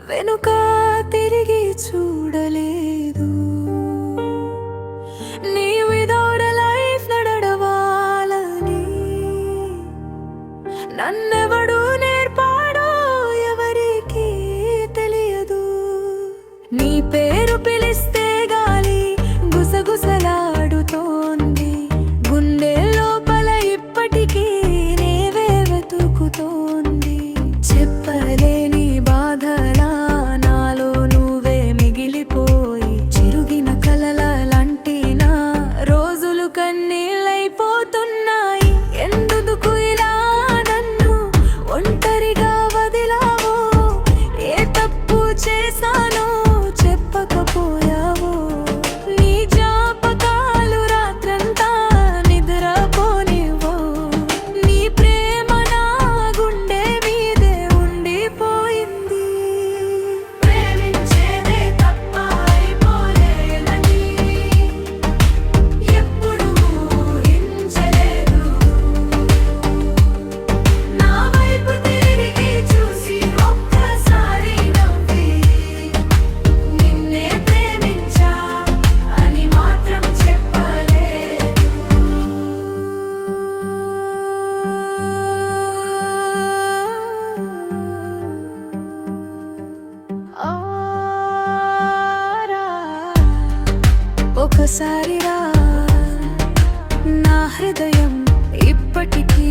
వెనుక తిరిగి చూడలేదు. నీ వితౌట్ లైఫ్ నడవాలని నన్నెవడు నేర్పాడో ఎవరికి తెలియదు. నీ పేరు పిలిస్తే గాలి గుసగుసలాడుతోంది, గుండె లోపల ఇప్పటికీ నేవే వెతుకుతోంది. చెప్పలేని బాధలా నాలో నువ్వే మిగిలిపోయి, చిరుగిన కలల లాంటి నా రోజులు కన్నీళ్ళైపోతున్నాయి. ఎందుకు ఇలా నన్ను ఒంటరిగా వదిలావో, ఏ తప్పు చేశానో చెప్పకపోయావో. నీ జ్ఞాపకాలు రాత్రంతా నిద్రపోనివ్వో, నీ ప్రేమ నా గుండె మీదే ఉండిపోయింది. ప్రేమించేదే తప్ప అయిపోలేదని ఎప్పుడు ఊహించలేదు. నా వైపు తిరిగి చూసి ఒక్కసారి నవ్వి, నిన్నే ప్రేమించా అని మాత్రం చెప్పలేదు. ఒకసారి రా, నా హృదయం ఇప్పటికీ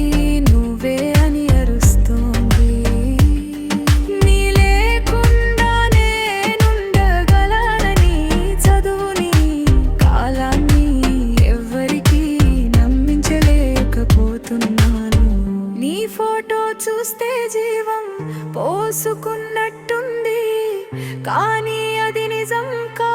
నువ్వే అని అరుస్తోంది. నీ లేకుండా నేనుండగలనని చదువుని కాలాన్ని ఎవ్వరికీ నమ్మించలేకపోతున్నాను. నీ ఫోటో చూస్తే జీవం పోసుకున్నట్టుంది, కానీ అది నిజం కాదు.